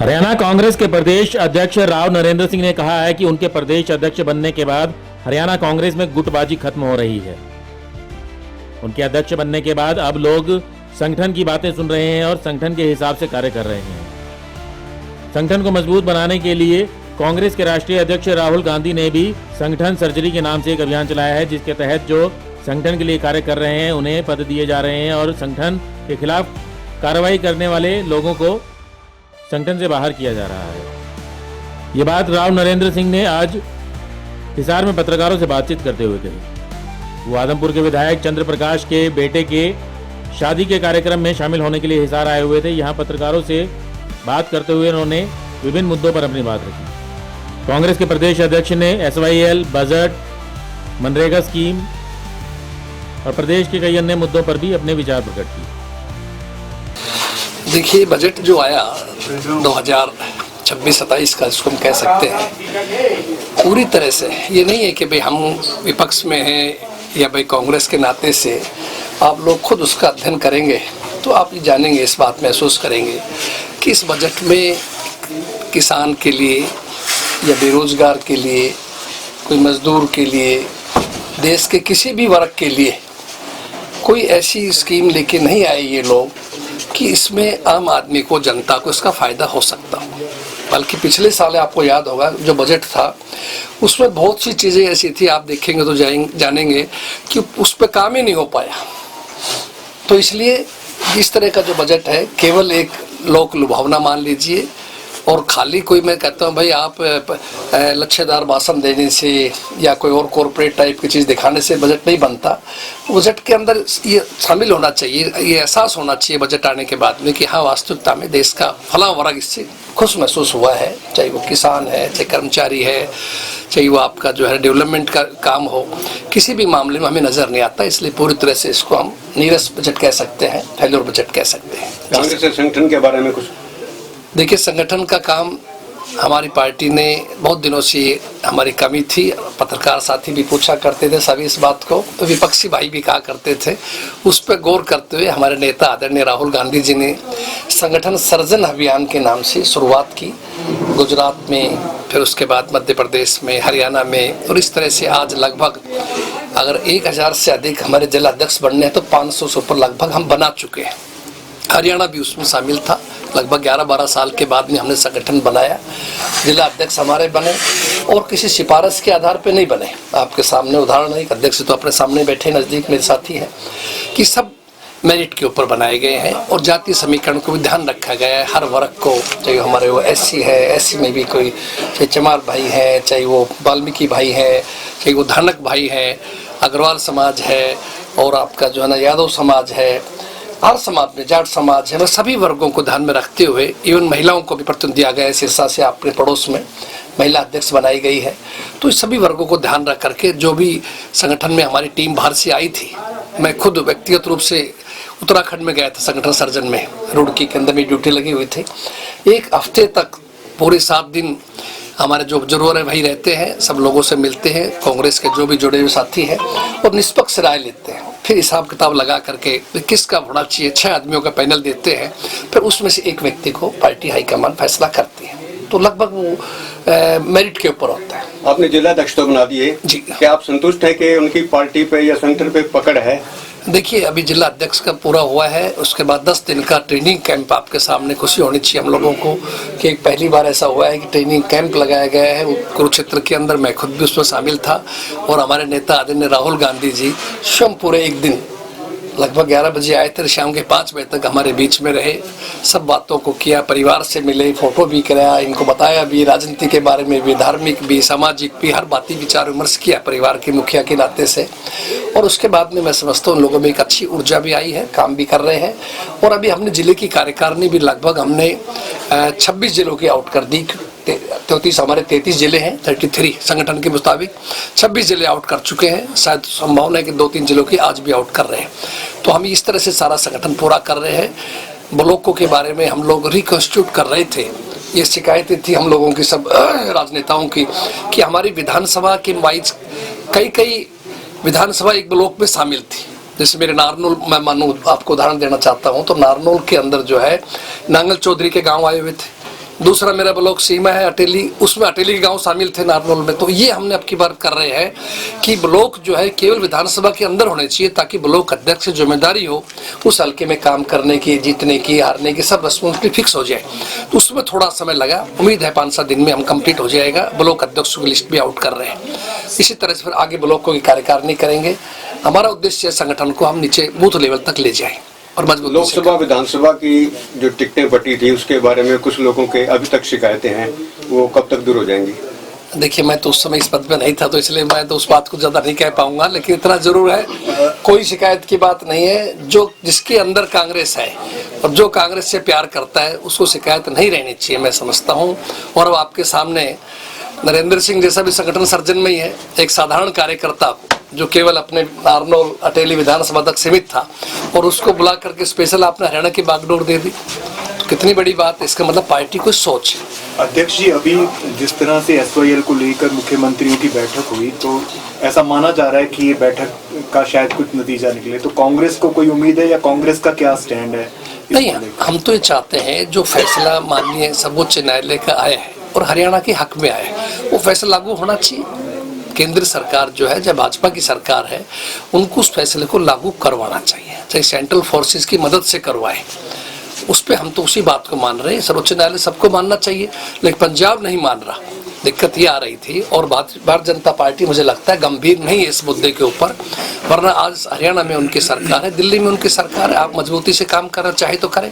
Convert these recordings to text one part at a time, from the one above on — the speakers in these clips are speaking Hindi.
हरियाणा कांग्रेस के प्रदेश अध्यक्ष राव नरेंद्र सिंह ने कहा है कि उनके प्रदेश अध्यक्ष बनने के बाद हरियाणा कांग्रेस में गुटबाजी खत्म हो रही है। उनके अध्यक्ष बनने के बाद अब लोग संगठन की बातें सुन रहे हैं और संगठन के हिसाब से कार्य कर रहे हैं। संगठन को मजबूत बनाने के लिए कांग्रेस के राष्ट्रीय अध्यक्ष राहुल गांधी ने भी संगठन सर्जरी के नाम से एक अभियान चलाया है, जिसके तहत जो संगठन के लिए कार्य कर रहे हैं उन्हें पद दिए जा रहे हैं और संगठन के खिलाफ कार्रवाई करने वाले लोगों को संगठन से बाहर किया जा रहा है। ये बात राव नरेंद्र सिंह ने आज हिसार में पत्रकारों से बातचीत करते हुए कही। वो आदमपुर के विधायक चंद्र प्रकाश के बेटे के शादी के कार्यक्रम में शामिल होने के लिए हिसार आए हुए थे। यहाँ पत्रकारों से बात करते हुए उन्होंने विभिन्न मुद्दों पर अपनी बात रखी। कांग्रेस के प्रदेश अध्यक्ष ने SYL, बजट, मनरेगा स्कीम और प्रदेश के कई अन्य मुद्दों पर भी अपने विचार प्रकट किए। देखिए, बजट जो आया 2026-27 का, जिसको हम कह सकते हैं, पूरी तरह से ये नहीं है कि भाई हम विपक्ष में हैं या भाई कांग्रेस के नाते से। आप लोग खुद उसका अध्ययन करेंगे तो आप ये जानेंगे, इस बात महसूस करेंगे कि इस बजट में किसान के लिए या बेरोजगार के लिए, कोई मजदूर के लिए, देश के किसी भी वर्ग के लिए कोई ऐसी स्कीम लेके नहीं आए ये लोग कि इसमें आम आदमी को, जनता को इसका फ़ायदा हो सकता हो। बल्कि पिछले साल आपको याद होगा जो बजट था उसमें बहुत सी चीज़ें ऐसी थी, आप देखेंगे तो जानेंगे कि उस पर काम ही नहीं हो पाया। तो इसलिए इस तरह का जो बजट है केवल एक लोक लुभावना मान लीजिए, और खाली कोई, मैं कहता हूँ भाई आप लच्छेदार भाषण देने से या कोई और कॉरपोरेट टाइप की चीज़ दिखाने से बजट नहीं बनता। बजट के अंदर ये शामिल होना चाहिए, ये एहसास होना चाहिए बजट आने के बाद में कि हाँ, वास्तविकता में देश का फला वर्ग इससे खुश महसूस हुआ है, चाहे वो किसान है, चाहे कर्मचारी है, चाहे वो आपका जो है डेवलपमेंट का काम हो, किसी भी मामले में हमें नज़र नहीं आता। इसलिए पूरी तरह से इसको हम नीरस बजट कह सकते हैं, फेल्योर बजट कह सकते हैं। कांग्रेस संगठन के बारे में कुछ देखिए, संगठन का काम हमारी पार्टी ने बहुत दिनों से, हमारी कमी थी, पत्रकार साथी भी पूछा करते थे सभी इस बात को, तो विपक्षी भाई भी कहा करते थे। उस पर गौर करते हुए हमारे नेता आदरणीय राहुल गांधी जी ने संगठन सर्जन अभियान के नाम से शुरुआत की, गुजरात में, फिर उसके बाद मध्य प्रदेश में, हरियाणा में, और इस तरह से आज लगभग अगर 1000 से अधिक हमारे जिला अध्यक्ष बनने हैं तो 500 से ऊपर लगभग हम बना चुके हैं। हरियाणा भी उसमें शामिल था। लगभग 11-12 साल के बाद में हमने संगठन बनाया, जिला अध्यक्ष हमारे बने और किसी सिफारिश के आधार पे नहीं बने। आपके सामने उदाहरण है, अध्यक्ष तो अपने सामने बैठे नज़दीक मेरे साथी हैं, कि सब मेरिट के ऊपर बनाए गए हैं और जातीय समीकरण को भी ध्यान रखा गया है। हर वर्ग को, चाहे हमारे वो SC है, SC में भी कोई, चाहे चमार भाई है, चाहे वो वाल्मीकि भाई है, चाहे वो धानक भाई है, अग्रवाल समाज है, और आपका जो है ना यादव समाज है, हर समाज में जाट समाज है, वह सभी वर्गों को ध्यान में रखते हुए इवन महिलाओं को भी प्रतिनिधि दिया गया है। सिरसा से अपने पड़ोस में महिला अध्यक्ष बनाई गई है। तो इस सभी वर्गों को ध्यान रख करके जो भी संगठन में हमारी टीम बाहर से आई थी, मैं खुद व्यक्तिगत रूप से उत्तराखंड में गया था संगठन सर्जन में, रुड़की के अंदर में ड्यूटी लगी हुई थी। एक हफ्ते तक पूरे 7 दिन हमारे जो बुजुर्ग भाई रहते हैं, सब लोगों से मिलते हैं, कांग्रेस के जो भी जुड़े हुए साथी हैं, और निष्पक्ष राय लेते हैं। फिर हिसाब किताब लगा करके किसका होना चाहिए, 6 आदमियों का पैनल देते हैं, फिर उसमें से एक व्यक्ति को पार्टी हाईकमान फैसला करती है। तो लगभग वो मेरिट के ऊपर होता है। आपने जिला अध्यक्ष तो बना दिए जी, क्या आप संतुष्ट हैं कि उनकी पार्टी पे या संगठन पे पकड़ है? देखिए, अभी जिला अध्यक्ष का पूरा हुआ है, उसके बाद 10 दिन का ट्रेनिंग कैंप, आपके सामने खुशी होनी चाहिए हम लोगों को कि एक पहली बार ऐसा हुआ है कि ट्रेनिंग कैंप लगाया गया है कुरुक्षेत्र के अंदर। मैं खुद भी उसमें शामिल था और हमारे नेता आदरणीय राहुल गांधी जी स्वयं पूरे एक दिन लगभग 11 बजे आए थे, शाम के 5 बजे तक हमारे बीच में रहे, सब बातों को किया, परिवार से मिले, फोटो भी कराया, इनको बताया भी राजनीति के बारे में भी, धार्मिक भी, सामाजिक भी, हर बात विचार विमर्श किया परिवार के मुखिया के नाते से। और उसके बाद में मैं समझता हूँ उन लोगों में एक अच्छी ऊर्जा भी आई है, काम भी कर रहे हैं। और अभी हमने जिले की कार्यकारिणी भी लगभग हमने 26 जिलों की आउट कर दी। 33 हमारे 33 जिले हैं, 33 संगठन के मुताबिक 26 जिले आउट कर चुके हैं। शायद संभावना है कि 2-3 जिलों की आज भी आउट कर रहे हैं। तो हम इस तरह से सारा संगठन पूरा कर रहे हैं। ब्लॉकों के बारे में हम लोग रिकॉन्स्टिट्यूट कर रहे थे। ये शिकायतें थी हम लोगों की, सब राजनेताओं की, कि हमारी विधानसभा के वाइज कई विधानसभा एक ब्लॉक में शामिल थी। जैसे मेरे नारनौल, मैं मानू आपको उदाहरण देना चाहता हूँ, तो नारनौल के अंदर जो है नांगल चौधरी के गांव आए हुए थे, दूसरा मेरा ब्लॉक सीमा है अटेली, उसमें अटेली के गांव शामिल थे नारनौल में। तो ये हमने अब की बार कर रहे हैं कि ब्लॉक जो है केवल विधानसभा के अंदर होने चाहिए, ताकि ब्लॉक अध्यक्ष की जिम्मेदारी हो उस हल्के में काम करने की, जीतने की, हारने की, सब रिस्पॉन्सिबिलिटी फिक्स हो जाए। तो उसमें थोड़ा समय लगा, उम्मीद है 5-7 दिन में हम कंप्लीट हो जाएगा। ब्लॉक अध्यक्षों की लिस्ट भी आउट कर रहे हैं। इसी तरह से फिर आगे ब्लॉकों की कार्यकारिणी करेंगे। हमारा उद्देश्य है संगठन को हम नीचे बूथ लेवल तक ले जाएं और मजबूत। लोकसभा विधानसभा की जो टिकटें बटी थी उसके बारे में कुछ लोगों के अभी तक शिकायतें हैं, वो कब तक दूर हो जाएंगी? देखिए, मैं तो उस समय इस पद पे नहीं था, तो इसलिए मैं तो उस बात को ज्यादा नहीं कह पाऊंगा, लेकिन इतना जरूर है कोई शिकायत की बात नहीं है। जो जिसके अंदर कांग्रेस है और जो कांग्रेस से प्यार करता है उसको शिकायत नहीं रहनी चाहिए, मैं समझता हूँ। और अब आपके सामने नरेंद्र सिंह जैसा भी संगठन सर्जन में ही है, एक साधारण कार्यकर्ता जो केवल अपने नारनौल अटेली विधानसभा तक सीमित था और उसको बुला करके स्पेशल आपने हरियाणा की बागडोर दे दी, तो कितनी बड़ी बात है। इसका मतलब पार्टी को सोच है। अध्यक्ष जी, अभी जिस तरह से SYL को लेकर मुख्यमंत्रियों की बैठक हुई, तो ऐसा माना जा रहा है कि ये बैठक का शायद कुछ नतीजा निकले, तो कांग्रेस को कोई उम्मीद है या कांग्रेस का क्या स्टैंड है? नहीं, हम तो ये चाहते हैं जो फैसला माननीय सर्वोच्च न्यायालय का आया है और हरियाणा के हक में आया है, वो फैसला लागू होना चाहिए। केंद्र सरकार जो है, जब भाजपा की सरकार है, उनको उस फैसले को लागू करवाना चाहिए, चाहे सेंट्रल फोर्सेस की मदद से करवाए। उस पर हम तो उसी बात को मान रहे हैं। सर्वोच्च न्यायालय सबको मानना चाहिए, लेकिन पंजाब नहीं मान रहा। दिक्कत ये आ रही थी। और भारतीय जनता पार्टी मुझे लगता है गंभीर नहीं है इस मुद्दे के ऊपर, वरना आज हरियाणा में उनकी सरकार है, दिल्ली में उनकी सरकार है। आप मजबूती से काम करना चाहे तो करें।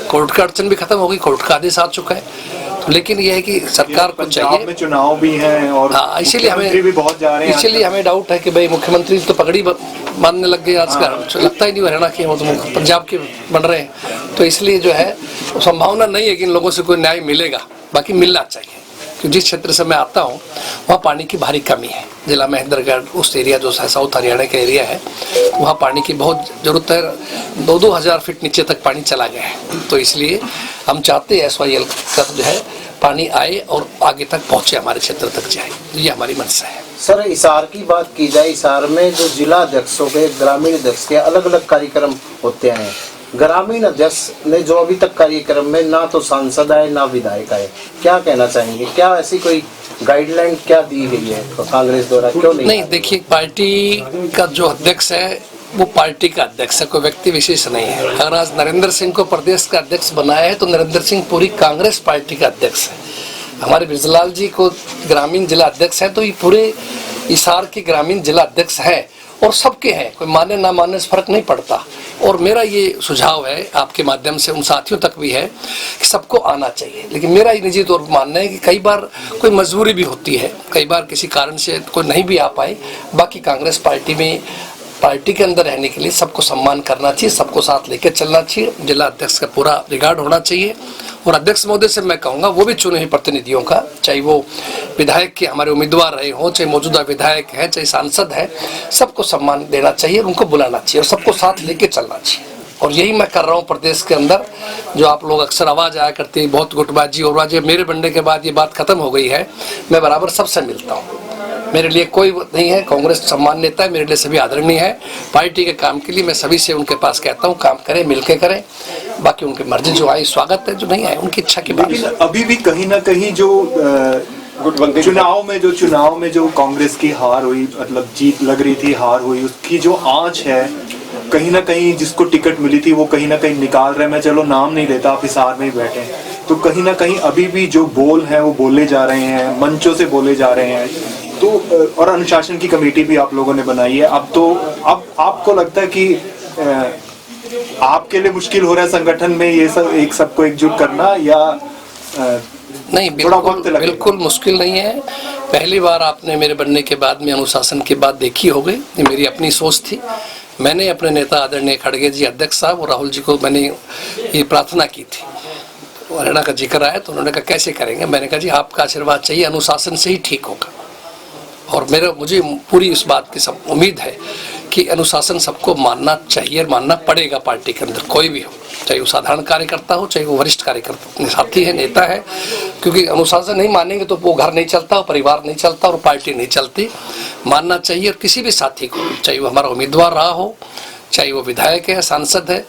कोर्ट का अड़चन भी खत्म हो गई, कोर्ट का आदेश आ चुका है। लेकिन यह है कि सरकार को चाहिए, में चुनाव भी हैं और हाँ, इसीलिए हमें डाउट है कि भाई मुख्यमंत्री तो पगड़ी मानने लग गए आजकल। लगता ही नहीं हरियाणा के, वो तो पंजाब के बन रहे हैं। तो इसलिए जो है संभावना नहीं है कि इन लोगों से कोई न्याय मिलेगा। बाकी मिलना चाहिए, क्योंकि जिस क्षेत्र से मैं आता हूँ वहाँ पानी की भारी कमी है। जिला महेंद्रगढ़ उस एरिया जो साउथ हरियाणा का एरिया है, वहाँ पानी की बहुत ज़रूरत है। 2-2 हज़ार फीट नीचे तक पानी चला गया है। तो इसलिए हम चाहते हैं SYL का जो है पानी आए और आगे तक पहुँचे, हमारे क्षेत्र तक जाए। ये हमारी मंशा है। सर, हिसार की बात की जाए, हिसार में जो जिला अध्यक्षों के, ग्रामीण अध्यक्ष के अलग अलग कार्यक्रम होते हैं। ग्रामीण अध्यक्ष ने जो अभी तक कार्यक्रम में ना तो सांसद आए ना विधायक आए, क्या कहना चाहेंगे? क्या ऐसी कोई गाइडलाइन क्या दी गई है कांग्रेस द्वारा, क्यों नहीं? देखिए, पार्टी का जो अध्यक्ष है वो पार्टी का अध्यक्ष है, कोई व्यक्ति विशेष नहीं है। अगर आज नरेंद्र सिंह को प्रदेश का अध्यक्ष बनाया है तो नरेंद्र सिंह पूरी कांग्रेस पार्टी का अध्यक्ष है। हमारे ब्रजलाल जी को ग्रामीण जिला अध्यक्ष है, तो ये पूरे हिसार के ग्रामीण जिला अध्यक्ष है और सबके हैं, कोई माने ना मानने से फर्क नहीं पड़ता। और मेरा ये सुझाव है आपके माध्यम से उन साथियों तक भी है कि सबको आना चाहिए। लेकिन मेरा ये निजी तौर पर मानना है कि कई बार कोई मजबूरी भी होती है, कई बार किसी कारण से कोई नहीं भी आ पाए। बाकी कांग्रेस पार्टी में, पार्टी के अंदर रहने के लिए सबको सम्मान करना चाहिए, सबको साथ लेकर चलना चाहिए। जिला अध्यक्ष का पूरा रिगार्ड होना चाहिए। और अध्यक्ष महोदय से मैं कहूँगा वो भी चुने हुए प्रतिनिधियों का, चाहे वो विधायक के हमारे उम्मीदवार रहे हों, चाहे मौजूदा विधायक है, चाहे सांसद है, सबको सम्मान देना चाहिए, उनको बुलाना चाहिए और सबको साथ लेके चलना चाहिए। और यही मैं कर रहा हूँ प्रदेश के अंदर। जो आप लोग अक्सर आवाज़ आया करती है बहुत गुटबाजी, और आज मेरे बनने के बाद ये बात खत्म हो गई है। मैं बराबर सबसे मिलता हूँ, मेरे लिए कोई नहीं है। कांग्रेस सम्मान नेता है, मेरे लिए सभी आदरणीय है। पार्टी के काम के लिए मैं सभी से उनके पास कहता हूँ काम करें, मिलके करें। बाकी उनकी मर्जी, जो आई स्वागत है, जो नहीं आए उनकी इच्छा की बात। लेकिन अभी भी कहीं ना कहीं जो चुनाव में जो कांग्रेस की हार हुई, मतलब जीत लग रही थी, हार हुई, उसकी जो आंच है कहीं ना कहीं जिसको टिकट मिली थी वो कहीं ना कहीं निकाल रहे हैं। मैं चलो नाम नहीं लेता, आप हिसार में ही बैठे हैं, तो कहीं ना कहीं अभी भी जो बोल है वो बोले जा रहे हैं, मंचों से बोले जा रहे हैं। तो और अनुशासन की कमेटी भी आप लोगों ने बनाई है। अब आपको लगता है कि आपके लिए मुश्किल हो रहा है संगठन में ये सब सबको एकजुट करना, या नहीं? बिल्कुल मुश्किल नहीं है। पहली बार आपने मेरे बनने के बाद में अनुशासन की बात देखी हो गई। ये मेरी अपनी सोच थी। मैंने अपने नेता आदरणीय खड़गे जी अध्यक्ष साहब और राहुल जी को मैंने ये प्रार्थना की थी। हरियाणा का जिक्र आया तो उन्होंने कहा कैसे करेंगे। मैंने कहा जी आपका आशीर्वाद चाहिए, अनुशासन से ही ठीक होगा। और मुझे पूरी इस बात की सब उम्मीद है कि अनुशासन सबको मानना चाहिए और मानना पड़ेगा। पार्टी के अंदर कोई भी हो, चाहे वो साधारण कार्यकर्ता हो, चाहे वो वरिष्ठ कार्यकर्ता साथी है, नेता है, क्योंकि अनुशासन नहीं मानेंगे तो वो घर नहीं चलता, परिवार नहीं चलता और पार्टी नहीं चलती। मानना चाहिए। और किसी भी साथी को, चाहे वो हमारा उम्मीदवार रहा हो, चाहे वो विधायक है, सांसद है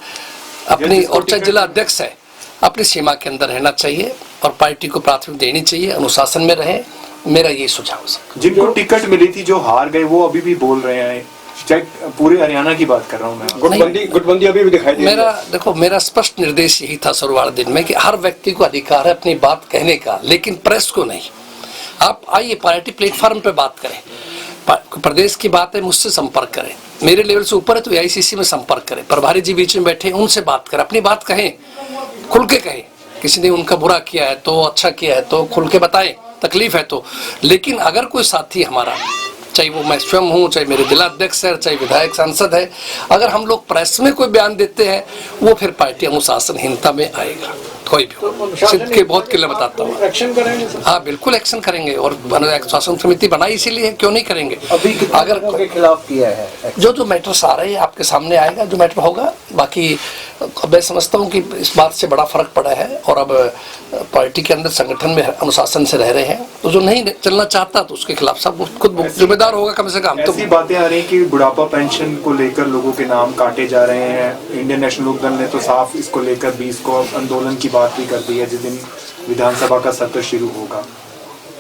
अपनी, और चाहे जिला अध्यक्ष है, अपनी सीमा के अंदर रहना चाहिए और पार्टी को प्राथमिकता देनी चाहिए, अनुशासन में रहे। मेरा ये सुझाव है। जिनको टिकट मिली थी जो हार गए वो अभी भी बोल रहे हैं, चाहे पूरे हरियाणा की बात कर रहा हूँ मैं। गुटबंदी अभी भी दिखाई दे रही है। मेरा स्पष्ट निर्देश यही था शुरुआत दिन में कि हर व्यक्ति को अधिकार है अपनी बात कहने का, लेकिन प्रेस को नहीं। आप आइए पार्टी प्लेटफॉर्म पे बात करें, प्रदेश की बात है मुझसे संपर्क करें, मेरे लेवल से ऊपर है तो AICC में संपर्क करें, प्रभारी जी बीच में बैठे उनसे बात करें, अपनी बात कहें, खुल के कहें। किसी ने उनका बुरा किया है तो, अच्छा किया है तो खुल के बताएं, तकलीफ है तो। लेकिन अगर कोई साथी हमारा, चाहे वो मैं स्वयं हूँ, चाहे मेरे जिलाध्यक्ष है, चाहे विधायक सांसद है, अगर हम लोग प्रेस में कोई बयान देते हैं वो फिर पार्टी अनुशासनहीनता में आएगा। कोई भी सिद्ध के बहुत किले बताता हूँ। एक्शन करेंगे सर? हाँ बिल्कुल एक्शन करेंगे, और अनुशासन समिति बनाई इसीलिए, क्यों नहीं करेंगे। अभी अगर के खिलाफ किया है जो मैटर्स आ रहे हैं आपके सामने आएगा, जो मैटर होगा। बाकी मैं समझता हूँ कि इस बात से बड़ा फर्क पड़ा है, और अब पार्टी के अंदर संगठन में अनुशासन से रह रहे हैं, तो जो नहीं चलना चाहता तो उसके खिलाफ सब खुद जिम्मेदार होगा कम से कम। ऐसी बातें आ रही कि बुढ़ापा पेंशन को लेकर लोगों के नाम काटे जा रहे हैं। इंडियन नेशनल लोकदल ने तो साफ इसको लेकर 20 को आंदोलन की बात भी कर दी है जिस दिन विधानसभा का सत्र शुरू होगा।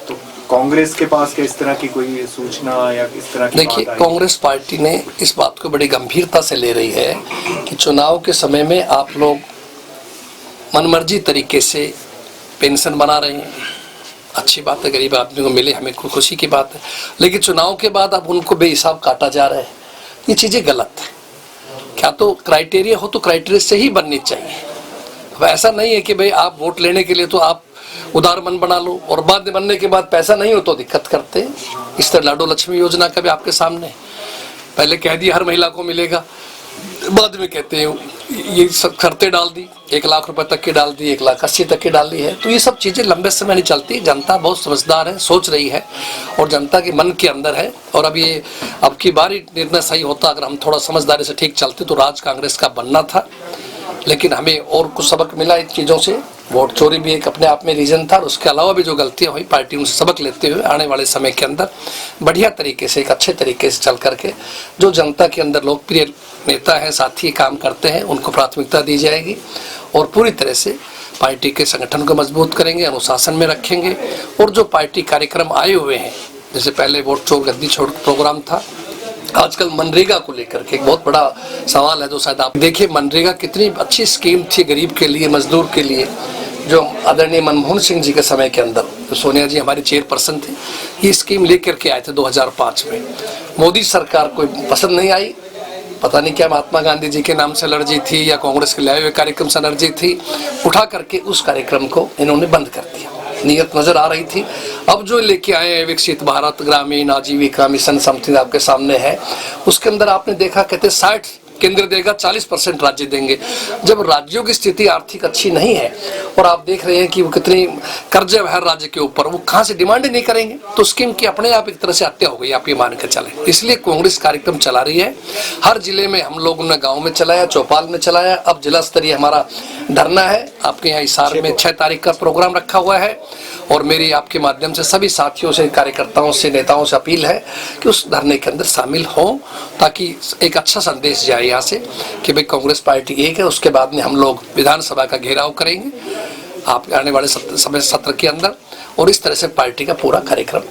तो कांग्रेस के पास क्या इस तरह की कोई सूचना या इस तरह की? देखिए, कांग्रेस पार्टी ने इस बात को बड़ी गंभीरता से ले रही है कि चुनाव के समय में आप लोग मनमर्जी तरीके से पेंशन बना रहे हैं। अच्छी बात है, गरीब आदमी को मिले, हमें खुशी की बात है, लेकिन चुनाव के बाद अब उनको बेहिसाब काटा जा रहा है। ये चीज़ें गलत है। क्या तो क्राइटेरिया हो तो क्राइटेरिया से ही बननी चाहिए। अब ऐसा नहीं है कि भाई आप वोट लेने के लिए तो आप उदार मन बना लो और बाद में बनने के बाद पैसा नहीं हो तो दिक्कत करते हैं। इस तरह लाडो लक्ष्मी योजना का भी आपके सामने पहले कह दिया हर महिला को मिलेगा, बाद में कहते हैं ये सब शर्तें डाल दी, 1 लाख रुपए तक की डाल दी, 1,80,000 तक की डाल दी है। तो ये सब चीज़ें लंबे समय नहीं चलती। जनता बहुत समझदार है, सोच रही है, और जनता के मन के अंदर है। और अब की बारी निर्णय सही होता, अगर हम थोड़ा समझदारी से ठीक चलते तो राज कांग्रेस का बनना था। लेकिन हमें और कुछ सबक मिला इन चीज़ों से। वोट चोरी भी एक अपने आप में रीजन था, और उसके अलावा भी जो गलतियां हुई पार्टी उनसे सबक लेते हुए आने वाले समय के अंदर बढ़िया तरीके से, एक अच्छे तरीके से चल करके जो जनता के अंदर लोकप्रिय नेता हैं, साथी काम करते हैं, उनको प्राथमिकता दी जाएगी। और पूरी तरह से पार्टी के संगठन को मजबूत करेंगे, अनुशासन में रखेंगे। और जो पार्टी कार्यक्रम आए हुए हैं, जैसे पहले वोट चोर गद्दी छोड़ प्रोग्राम था, आजकल मनरेगा को लेकर के एक बहुत बड़ा सवाल है, जो शायद आप देखिए मनरेगा कितनी अच्छी स्कीम थी गरीब के लिए, मजदूर के लिए, जो आदरणीय मनमोहन सिंह जी के समय के अंदर, तो सोनिया जी हमारी चेयरपर्सन थे, ये स्कीम लेकर के आए थे 2005 में। मोदी सरकार को पसंद नहीं आई, पता नहीं क्या महात्मा गांधी जी के नाम से एलर्जी थी या कांग्रेस के लाए हुए कार्यक्रम से एलर्जी थी, उठा करके उस कार्यक्रम को इन्होंने बंद कर दिया। नियत नजर आ रही थी। अब जो लेके आए हैं विकसित भारत ग्रामीण आजीविका मिशन समथिंग आपके सामने है, उसके अंदर आपने देखा कहते 60 केंद्र देगा, 40% राज्य देंगे। जब राज्यों की स्थिति आर्थिक अच्छी नहीं है और आप देख रहे हैं कि वो कितनी कर्जे है हर राज्य के ऊपर, वो कहाँ से डिमांड ही नहीं करेंगे, तो स्कीम की अपने आप एक तरह से हत्या हो गई, आप ये मान के चले। इसलिए कांग्रेस कार्यक्रम चला रही है हर जिले में। हम लोगों ने गाँव में चलाया, चौपाल में चलाया, अब जिला स्तरीय हमारा धरना है। आपके यहाँ हिसार में 6 तारीख का प्रोग्राम रखा हुआ है, और मेरी आपके माध्यम से सभी साथियों से, कार्यकर्ताओं से, नेताओं से अपील है कि उस धरने के अंदर शामिल हों, ताकि एक अच्छा संदेश जाए यहाँ से कि भाई कांग्रेस पार्टी एक है। उसके बाद में हम लोग विधानसभा का घेराव करेंगे आप आने वाले सत्र के अंदर, और इस तरह से पार्टी का पूरा कार्यक्रम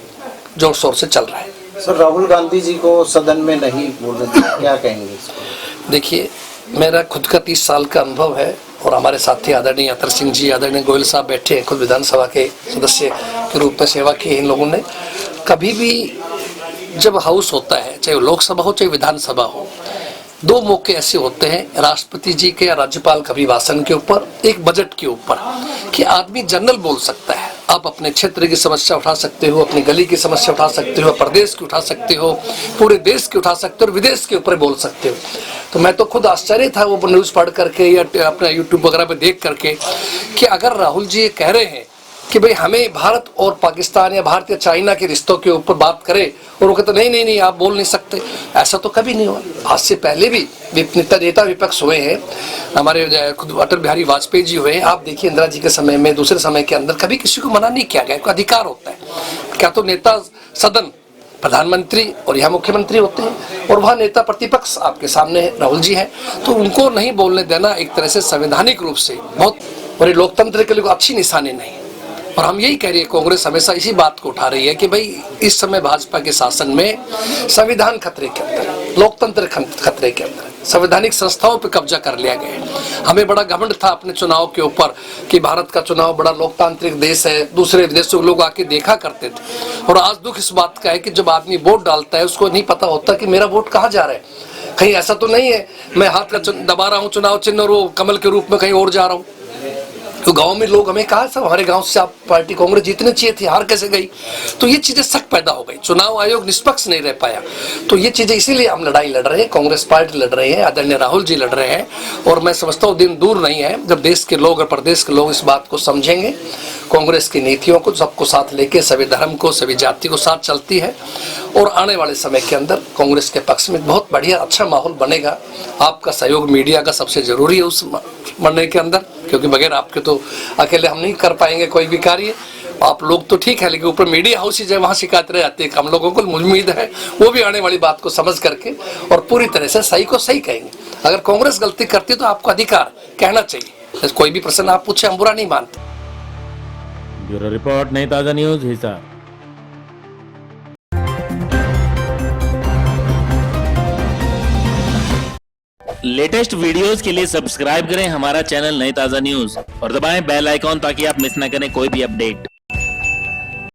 जोर शोर से चल रहा है। सर, राहुल गांधी जी को सदन में नहीं बोलने देते, क्या कहेंगे इसको? देखिए, मेरा खुद का 30 साल का अनुभव है, और हमारे साथी आदरणीय अतर सिंह जी, आदरणीय गोयल साहब बैठे हैं, खुद विधानसभा के सदस्य के रूप में सेवा की है इन लोगों ने। कभी भी जब हाउस होता है, चाहे लोकसभा हो चाहे विधानसभा हो, 2 मौके ऐसे होते हैं, राष्ट्रपति जी के या राज्यपाल का अभिभाषण के ऊपर, एक बजट के ऊपर, कि आदमी जनरल बोल सकता है। आप अपने क्षेत्र की समस्या उठा सकते हो, अपनी गली की समस्या उठा सकते हो, प्रदेश की उठा सकते हो, पूरे देश की उठा सकते हो, और विदेश के ऊपर बोल सकते हो। तो मैं तो खुद आश्चर्य था वो न्यूज़ पढ़ करके या अपना यूट्यूब वगैरह पे देख करके कि अगर राहुल जी ये कह रहे हैं कि भाई हमें भारत और पाकिस्तान या भारत या चाइना के रिश्तों के ऊपर बात करें, और वो कहते नहीं आप बोल नहीं सकते, ऐसा तो कभी नहीं हुआ। आज से पहले भी नेता विपक्ष हुए हैं, हमारे खुद अटल बिहारी वाजपेयी जी हुए हैं। आप देखिए इंदिरा जी के समय में, दूसरे समय के अंदर कभी किसी को मना नहीं किया गया, कोई अधिकार होता है। क्या तो नेता सदन प्रधानमंत्री और यहाँ मुख्यमंत्री होते हैं, और वहाँ नेता प्रतिपक्ष आपके सामने राहुल जी हैं, तो उनको नहीं बोलने देना एक तरह से संवैधानिक रूप से बहुत और ये लोकतंत्र के लिए कोई अच्छी निशानी नहीं है। और हम यही कह रही है, कांग्रेस हमेशा इसी बात को उठा रही है कि भाई इस समय भाजपा के शासन में संविधान खतरे के अंदर है, लोकतंत्र खतरे के अंदर है, संवैधानिक संस्थाओं पे कब्जा कर लिया गया है। हमें बड़ा घमंड था अपने चुनाव के ऊपर कि भारत का चुनाव बड़ा लोकतांत्रिक देश है, दूसरे विदेशों के लोग आके देखा करते थे। और आज दुख इस बात का है कि जब आदमी वोट डालता है उसको नहीं पता होता कि मेरा वोट कहाँ जा रहा है। कहीं ऐसा तो नहीं है मैं हाथ का दबा रहा हूँ चुनाव चिन्ह और वो कमल के रूप में कहीं और जा रहा हूँ। तो गांव में लोग हमें कहा सब हमारे गांव से आप पार्टी कांग्रेस जीतनी चाहिए थी, हार कैसे गई। तो ये चीजें शक पैदा हो गई, चुनाव आयोग निष्पक्ष नहीं रह पाया। तो ये चीजें इसीलिए हम लड़ाई लड़ रहे हैं, कांग्रेस पार्टी लड़ रहे हैं, आदरणीय राहुल जी लड़ रहे हैं। और मैं समझता हूँ दिन दूर नहीं है जब देश के लोग और प्रदेश के लोग इस बात को समझेंगे, कांग्रेस की नीतियों को सबको साथ लेके, सभी धर्म को, सभी जाति को साथ चलती है। और आने वाले समय के अंदर कांग्रेस के पक्ष में बहुत बढ़िया अच्छा माहौल बनेगा। आपका सहयोग मीडिया का सबसे जरूरी है उस बनने के अंदर, क्योंकि बगैर आपके तो अकेले हम नहीं कर पाएंगे कोई भी कार्य। आप लोग तो ठीक है, लेकिन ऊपर मीडिया हाउस ही वहाँ शिकायत रह जाती है। हम लोगों को उम्मीद है वो भी आने वाली बात को समझ करके और पूरी तरह से सही को सही कहेंगे। अगर कांग्रेस गलती करती है तो आपको अधिकार कहना चाहिए, कोई भी प्रश्न आप पूछे, हम बुरा नहीं मानते। ब्यूरो रिपोर्ट, नई ताजा न्यूज, हिसार। लेटेस्ट वीडियोस के लिए सब्सक्राइब करें हमारा चैनल नई ताजा न्यूज और दबाएं बेल आइकॉन ताकि आप मिस न करें कोई भी अपडेट।